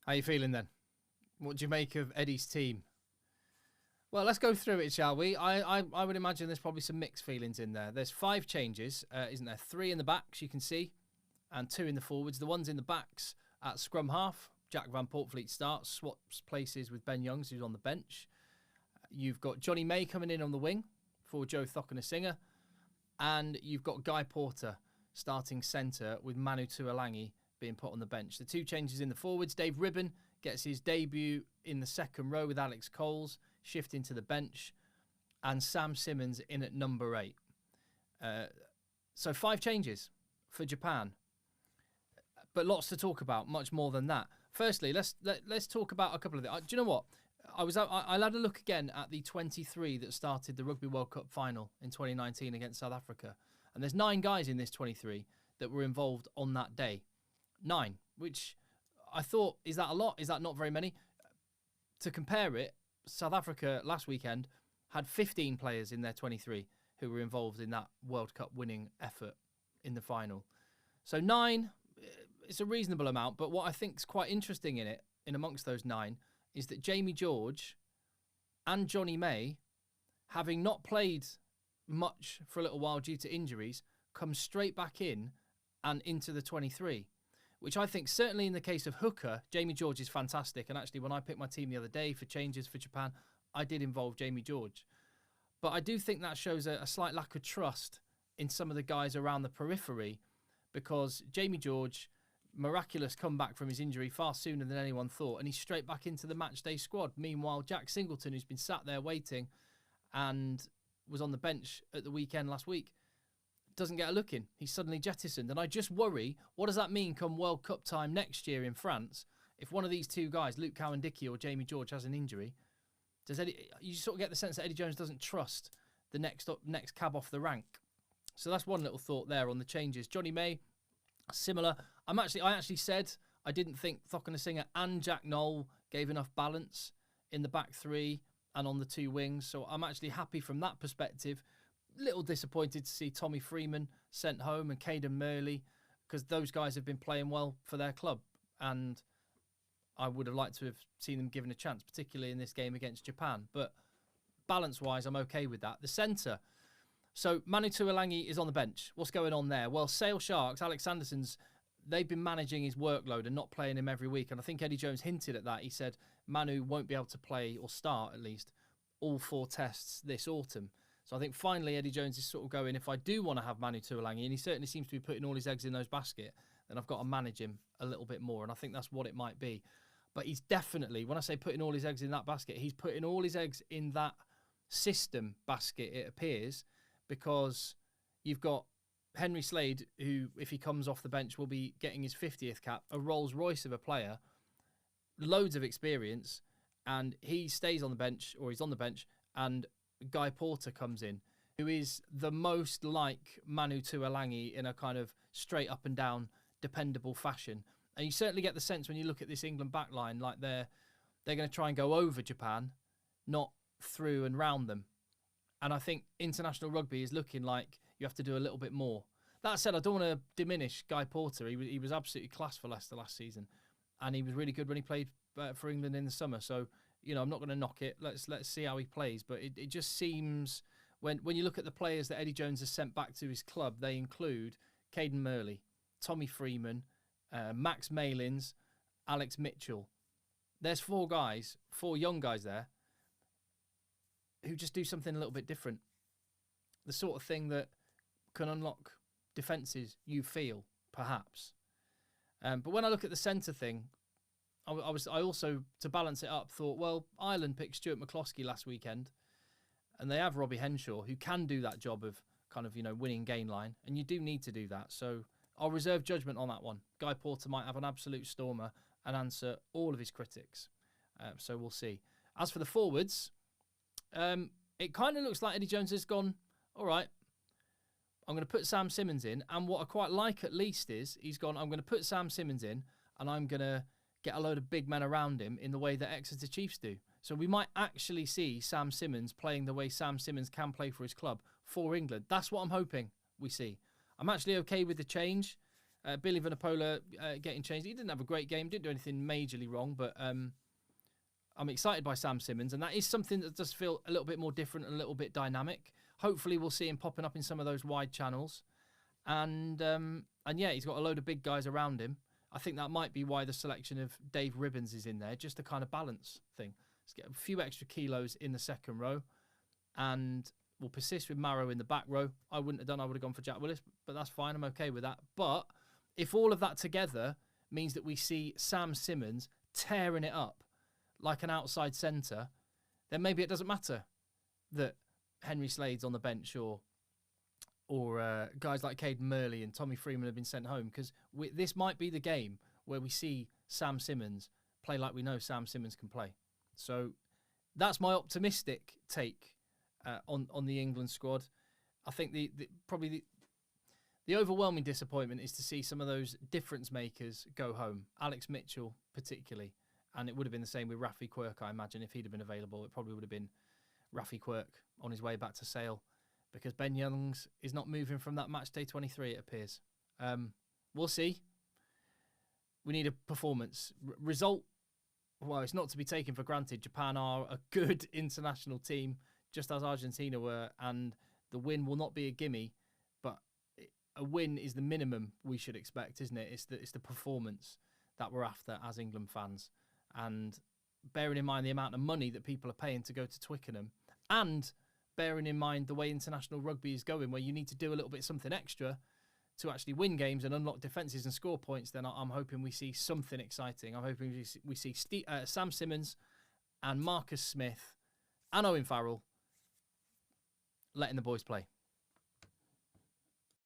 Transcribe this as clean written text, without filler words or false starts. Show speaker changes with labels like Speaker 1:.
Speaker 1: How you feeling then? What do you make of Eddie's team? Well, let's go through it, shall we? I would imagine there's probably some mixed feelings in there. There's 5 changes, isn't there? 3 in the backs, you can see, and 2 in the forwards. The ones in the backs at scrum half, Jack Van Poortvliet starts, swaps places with Ben Youngs, who's on the bench. You've got Johnny May coming in on the wing for Joe Thokanasiga. And you've got Guy Porter starting centre with Manu Tuolangi being put on the bench. The 2 changes in the forwards. Dave Ribben gets his debut in the second row with Alex Coles, shifting to the bench. And Sam Simmons in at number 8. So 5 changes for Japan. But lots to talk about, much more than that. Firstly, let's talk about a couple of things. Do you know what? I had a look again at the 23 that started the Rugby World Cup final in 2019 against South Africa. And there's 9 guys in this 23 that were involved on that day. 9, which I thought, is that a lot? Is that not very many? To compare it, South Africa last weekend had 15 players in their 23 who were involved in that World Cup winning effort in the final. So 9, it's a reasonable amount, but what I think is quite interesting in amongst those 9, is that Jamie George and Johnny May, having not played much for a little while due to injuries, come straight back in and into the 23, which I think certainly in the case of hooker, Jamie George is fantastic. And actually, when I picked my team the other day for changes for Japan, I did involve Jamie George. But I do think that shows a slight lack of trust in some of the guys around the periphery, because Jamie George, miraculous comeback from his injury far sooner than anyone thought, and he's straight back into the matchday squad. Meanwhile, Jack Singleton, who's been sat there waiting and was on the bench at the weekend last week, doesn't get a look in. He's suddenly jettisoned. And I just worry, what does that mean come World Cup time next year in France? If one of these 2 guys, Luke Cowan-Dickie or Jamie George, has an injury, you sort of get the sense that Eddie Jones doesn't trust the next cab off the rank. So that's one little thought there on the changes. Johnny May, similar. I actually said I didn't think Thokanasiga and Jack Noel gave enough balance in the back 3 and on the 2 wings. So I'm actually happy from that perspective. Little disappointed to see Tommy Freeman sent home and Caden Murley, because those guys have been playing well for their club. And I would have liked to have seen them given a chance, particularly in this game against Japan. But balance-wise, I'm okay with that. The centre. So Manu Tuolangi is on the bench. What's going on there? Well, Sale Sharks, Alex Anderson's, they've been managing his workload and not playing him every week. And I think Eddie Jones hinted at that. He said Manu won't be able to play, or start at least, all 4 tests this autumn. So I think finally Eddie Jones is sort of going, if I do want to have Manu Tuolangi, and he certainly seems to be putting all his eggs in those baskets, then I've got to manage him a little bit more. And I think that's what it might be. But he's definitely, when I say putting all his eggs in that basket, he's putting all his eggs in that system basket, it appears, because you've got Henry Slade, who, if he comes off the bench, will be getting his 50th cap, a Rolls Royce of a player, loads of experience, and he stays on the bench, or he's on the bench, and Guy Porter comes in, who is the most like Manu Tuolangi in a kind of straight up and down, dependable fashion. And you certainly get the sense when you look at this England backline, like they're going to try and go over Japan, not through and round them. And I think international rugby is looking like you have to do a little bit more. That said, I don't want to diminish Guy Porter. He was absolutely class for Leicester last season, and he was really good when he played for England in the summer. So, I'm not going to knock it. Let's see how he plays. But it just seems, when you look at the players that Eddie Jones has sent back to his club, they include Caden Murley, Tommy Freeman, Max Malins, Alex Mitchell. There's 4 guys, 4 young guys there, who just do something a little bit different. The sort of thing that can unlock defences, you feel, perhaps. But when I look at the centre thing, I also, to balance it up, thought, well, Ireland picked Stuart McCloskey last weekend, and they have Robbie Henshaw, who can do that job of kind of, winning gain line, and you do need to do that. So I'll reserve judgment on that one. Guy Porter might have an absolute stormer and answer all of his critics. So we'll see. As for the forwards, it kind of looks like Eddie Jones has gone, all right, I'm going to put Sam Simmons in. And what I quite like at least is he's gone, I'm going to put Sam Simmons in and I'm going to get a load of big men around him in the way that Exeter Chiefs do. So we might actually see Sam Simmons playing the way Sam Simmons can play for his club for England. That's what I'm hoping we see. I'm actually okay with the change. Billy Vanapola getting changed. He didn't have a great game, didn't do anything majorly wrong, but I'm excited by Sam Simmonds, and that is something that does feel a little bit more different and a little bit dynamic. Hopefully we'll see him popping up in some of those wide channels. And yeah, he's got a load of big guys around him. I think that might be why the selection of Dave Ribbons is in there, just a kind of balance thing. Let's get a few extra kilos in the second row, and we'll persist with Marrow in the back row. I wouldn't have done, I would have gone for Jack Willis, but that's fine, I'm okay with that. But if all of that together means that we see Sam Simmonds tearing it up like an outside centre, then maybe it doesn't matter that Henry Slade's on the bench or guys like Caden Murley and Tommy Freeman have been sent home, because this might be the game where we see Sam Simmonds play like we know Sam Simmonds can play. So that's my optimistic take on the England squad. I think probably the overwhelming disappointment is to see some of those difference makers go home. Alex Mitchell particularly, and it would have been the same with Rafi Quirk, I imagine. If he'd have been available, it probably would have been Rafi Quirk on his way back to Sale, because Ben Youngs is not moving from that match day 23, it appears. We'll see. We need a performance. Result, well, it's not to be taken for granted. Japan are a good international team, just as Argentina were, and the win will not be a gimme, but a win is the minimum we should expect, isn't it? It's the performance that we're after as England fans. And bearing in mind the amount of money that people are paying to go to Twickenham, and bearing in mind the way international rugby is going, where you need to do a little bit something extra to actually win games and unlock defences and score points, then I'm hoping we see something exciting. I'm hoping we see Sam Simmonds and Marcus Smith and Owen Farrell letting the boys play.